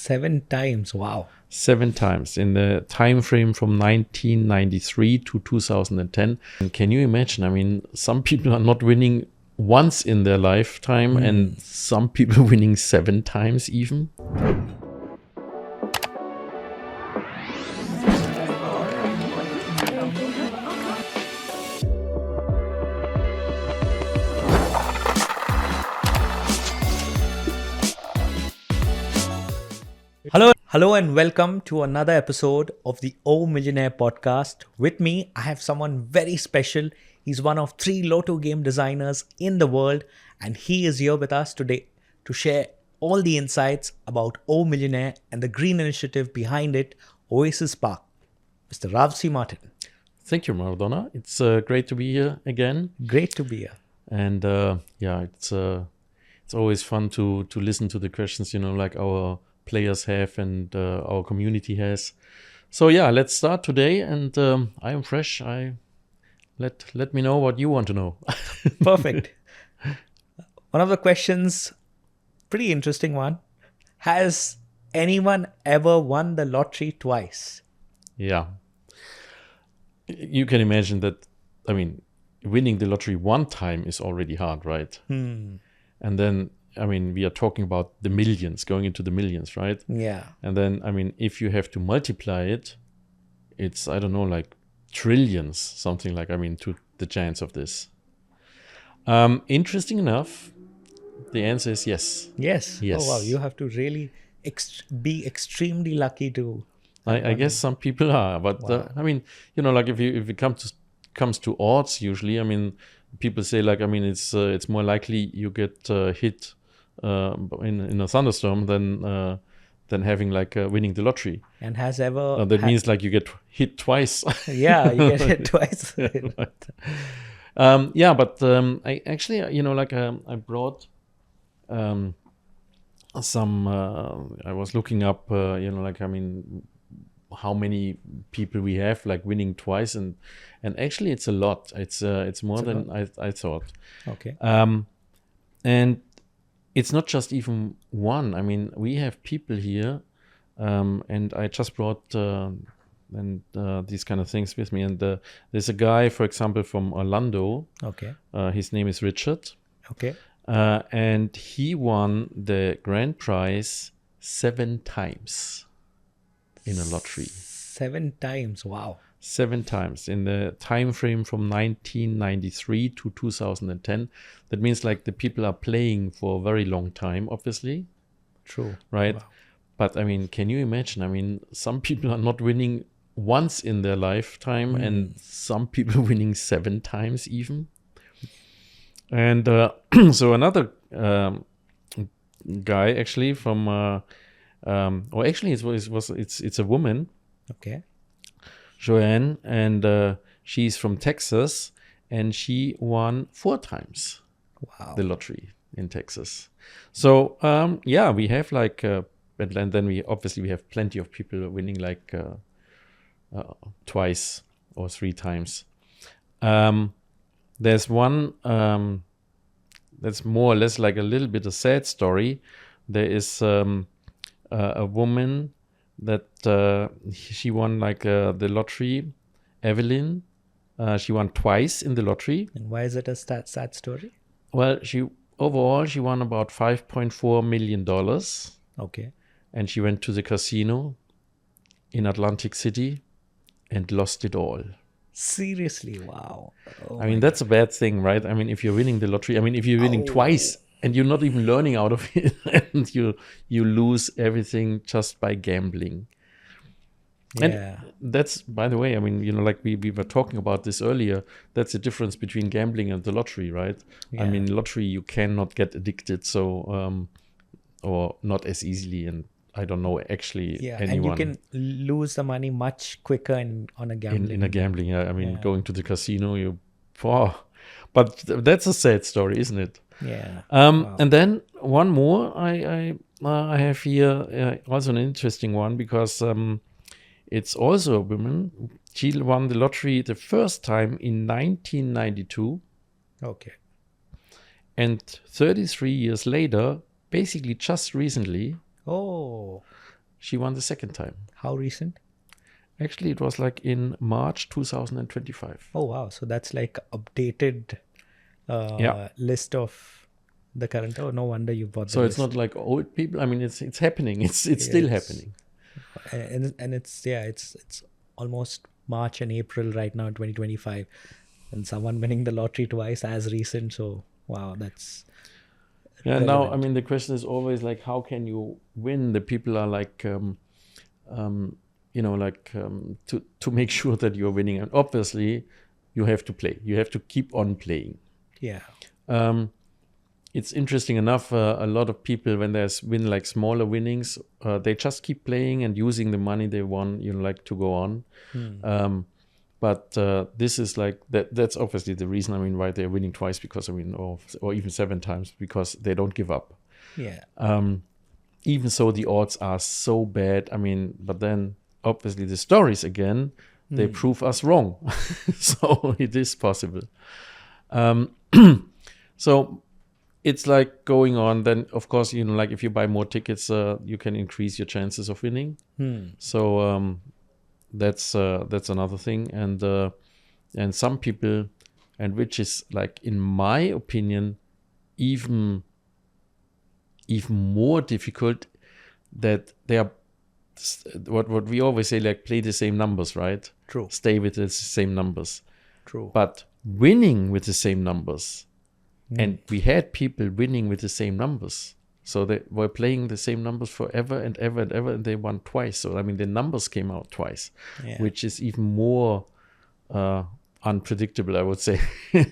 7 times. Wow. 7 times in the time frame from 1993 to 2010. And can you imagine? I mean, some people are not winning once in their lifetime and some people winning 7 times even. Hello and welcome to another episode of the Millionaire Podcast. With me, I have someone very special. He's one of 3 lotto game designers in the world, and he is here with us today to share all the insights about Millionaire and the green initiative behind it, Oasis Park. Mr. Rav C. Martin. Thank you, Maradona. It's great to be here again. Great to be here. And it's always fun to listen to the questions, like our players have and our community has. So let's start today. And I am fresh. Let me know what you want to know. Perfect. One of the questions, pretty interesting one. Has anyone ever won the lottery twice? Yeah. You can imagine that, winning the lottery one time is already hard, right? And then, we are talking about the millions, going into the millions, right? Yeah. And then, if you have to multiply it, it's, like trillions, something like, to the chance of this. Interesting enough, the answer is yes. Yes. Yes. Oh, wow. You have to really be extremely lucky to. I guess some people are, but Wow. if it comes to odds, usually, people say it's more likely you get hit in a thunderstorm than having winning the lottery. And has ever. That means you get hit twice. Yeah, you get hit twice. I actually, I brought some. I was looking up, how many people we have winning twice, and actually it's a lot. It's more than I thought. Okay. And it's not just even one. We have people here, and I just brought these kind of things with me. And there's a guy, for example, from Orlando. Okay. His name is Richard. Okay. And he won the grand prize 7 times in a lottery. 7 times. Wow. 7 times in the time frame from 1993 to 2010. That means the people are playing for a very long time, obviously. True. Right. Wow. But can you imagine? Some people are not winning once in their lifetime and some people winning 7 times even. And so another guy actually from it's a woman. Okay. Joanne, and she's from Texas, and she won 4 times the lottery in Texas. So we have and then we have plenty of people winning twice or 3 times. There's one that's more or less a little bit a sad story. There is a woman that she won the lottery. Evelyn, she won twice in the lottery. And why is it a sad story? Well, she won about $5.4 million. Okay. And she went to the casino in Atlantic City and lost it all. Seriously, wow. That's a bad thing, right? If you're winning the lottery, if you're winning twice and you're not even learning out of it, and you lose everything just by gambling. Yeah. And that's, by the way, we were talking about this earlier. That's the difference between gambling and the lottery, right? Yeah. Lottery, you cannot get addicted, so or not as easily, and I don't know actually anyone. And you can lose the money much quicker on a gambling. In a gambling, going to the casino, but that's a sad story, isn't it? Yeah. Wow. And then one more I have here, also an interesting one, because it's also a woman. She won the lottery the first time in 1992. Okay. And 33 years later, basically just recently, Oh. she won the second time. How recent? Actually, it was like in March 2025. Oh, wow. So that's like updated Yeah. list of the current. Oh, no wonder you bought the So it's list. not like old people. I mean, it's happening. It's still happening. And it's almost March and April right now, 2025, and someone winning the lottery twice as recent. So wow, that's Yeah. Now, I relevant. mean, the question is always like, how can you win? The people are like, to make sure that you're winning, and obviously, you have to play. You have to keep on playing. Yeah. It's interesting enough. A lot of people, when there's win like smaller winnings, they just keep playing and using the money they won, like to go on. But this is like that's obviously the reason. I mean, why they're winning twice, because I mean, or even 7 times, because they don't give up. Yeah. Even so, the odds are so bad. I mean, but then obviously the stories again, they prove us wrong. So it is possible. So it's like going on. Then of course, like if you buy more tickets, you can increase your chances of winning. So that's another thing. And some people, and which is like, in my opinion, even more difficult, that they are what we always say, like, play the same numbers, right? True. Stay with the same numbers. True. But winning with the same numbers, and we had people winning with the same numbers, so they were playing the same numbers forever and ever and ever, and they won twice. So I mean, the numbers came out twice, which is even more unpredictable, I would say,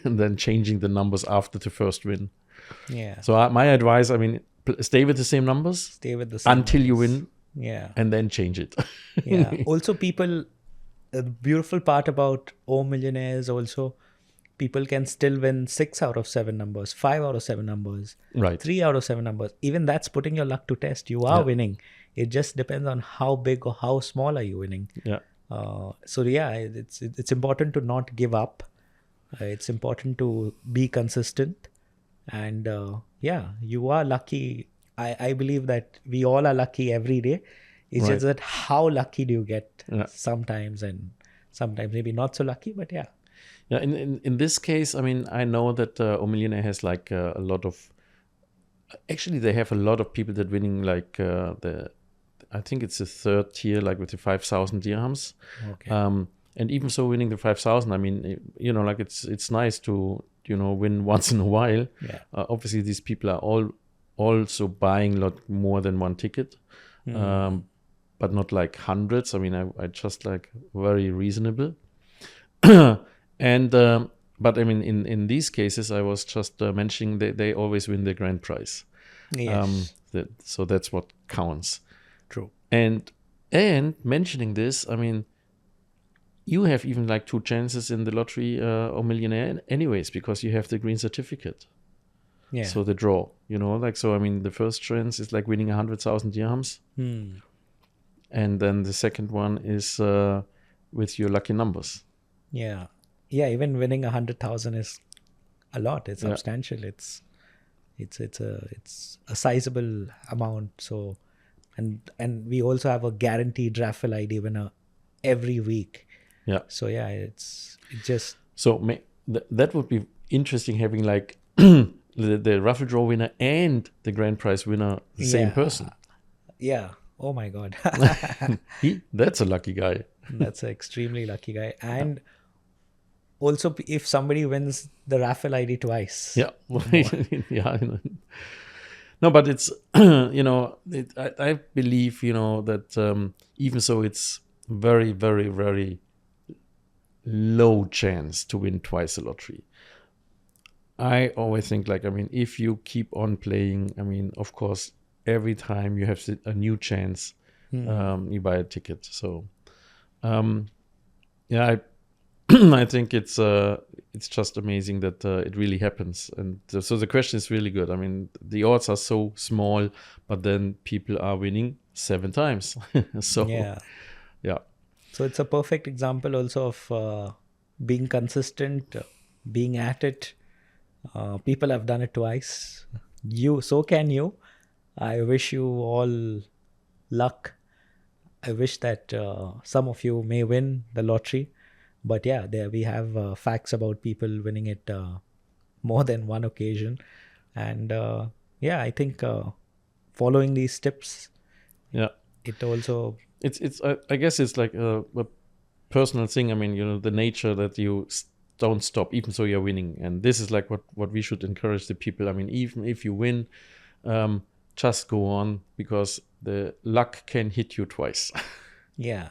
than changing the numbers after the first win. Yeah. So my advice, I mean, stay with the same numbers, Stay with the same until you numbers. win, Yeah. and then change it. Yeah. Also, people, the beautiful part about O Millionaire is also people can still win 6 out of 7 numbers, 5 out of 7 numbers, Right. 3 out of 7 numbers. Even that's putting your luck to test. You are winning. It just depends on how big or how small are you winning. Yeah. So yeah, it's important to not give up. It's important to be consistent, and you are lucky. I believe that we all are lucky every day. It's just that how lucky do you get sometimes, and sometimes maybe not so lucky, but yeah. Yeah, in this case, I mean, I know that O Millionaire has like a lot of. Actually, they have a lot of people that winning like I think it's the third tier, like with the 5,000 dirhams. Okay. And even so, winning the 5,000, I mean, like it's nice to win once in a while. Yeah. Obviously, these people are all also buying a lot more than one ticket, but not like hundreds. I mean, I just like very reasonable. And but I mean, in these cases, I was just mentioning they always win the grand prize. Yes. So that's what counts. True. And mentioning this, I mean, you have even like 2 chances in the lottery or Millionaire anyways, because you have the green certificate. Yeah. So the draw, like, so I mean, the first chance is like winning 100,000 dirhams. And then the second one is with your lucky numbers. Yeah. Yeah, even winning 100,000 is a lot. It's substantial. It's a sizable amount. So, and we also have a guaranteed raffle ID winner every week. Yeah. So yeah, it just. So that would be interesting, having like the raffle draw winner and the grand prize winner, the same person. Yeah. Oh my God. That's a lucky guy. That's an extremely lucky guy. And also, if somebody wins the raffle ID twice. Yeah. Yeah. No, but it's, I believe, that even so, it's very, very, very low chance to win twice the lottery. I always think, like, I mean, if you keep on playing, I mean, of course, every time you have a new chance, you buy a ticket. So, yeah, I think it's just amazing that it really happens. And so the question is really good. I mean, the odds are so small, but then people are winning 7 times. So, yeah. So it's a perfect example also of being consistent, being at it. People have done it twice. So can you. I wish you all luck I wish that some of you may win the lottery. But yeah, there we have facts about people winning it more than one occasion. And yeah, I think following these tips, Yeah. it also, It's I guess it's like a personal thing. I mean, the nature that you don't stop, even so you're winning. And this is like what we should encourage the people. I mean, even if you win, just go on, because the luck can hit you twice. yeah.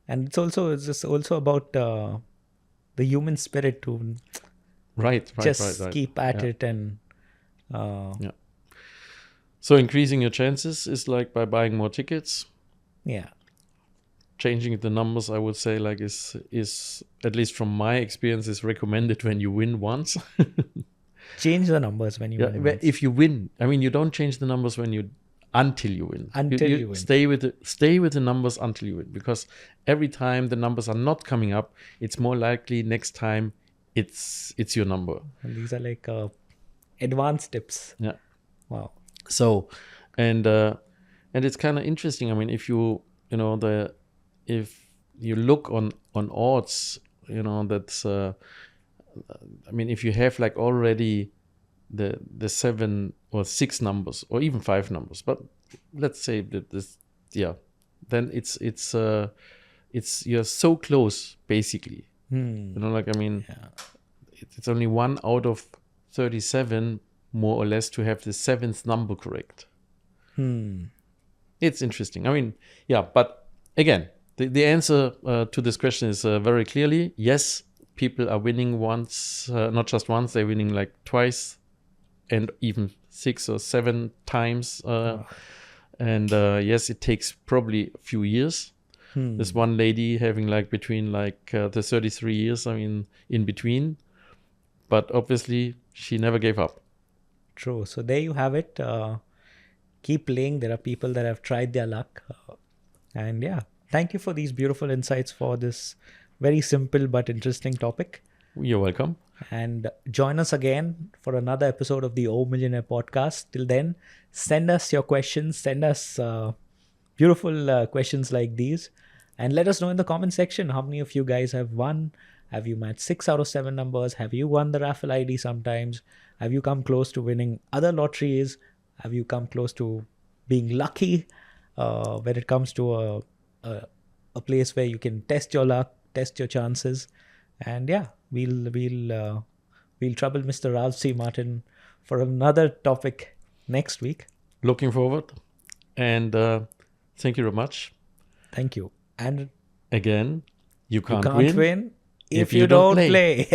And it's just also about the human spirit to Right. just keep at Yeah. it and Yeah. So increasing your chances is like by buying more tickets. yeah. Changing the numbers, I would say, like is at least from my experience, is recommended when you win once. Change the numbers when you Yeah, win once. if you win, I mean, you don't change the numbers until you win. Until you win. Stay with the numbers until you win, because every time the numbers are not coming up, it's more likely next time it's your number. And these are like advanced tips. Yeah. Wow. So, and it's kind of interesting. I mean, if if you look on odds, that's I mean, if you have like already the 7 or 6 numbers or even 5 numbers, but let's say that then it's you're so close basically. Like, I mean, it's only 1 out of 37 more or less to have the 7th number correct. It's interesting. I mean, yeah, but again, the answer to this question is very clearly yes. People are winning once, not just once, they're winning like twice and even 6 or 7 times. And yes, it takes probably a few years. There's one lady having like between like the 33 years, I mean, in between. But obviously, she never gave up. True. So there you have it. Keep playing. There are people that have tried their luck. And yeah, thank you for these beautiful insights for this very simple but interesting topic. You're welcome. And join us again for another episode of the Oh Millionaire Podcast. Till then, send us your questions. Send us beautiful questions like these. And let us know in the comment section how many of you guys have won. Have you matched 6 out of 7 numbers? Have you won the raffle ID sometimes? Have you come close to winning other lotteries? Have you come close to being lucky when it comes to a place where you can test your luck, test your chances? And yeah, we'll trouble Mr. Ralph C. Martin for another topic next week. Looking forward. And thank you very much. Thank you. And again, you can't win win if you don't play.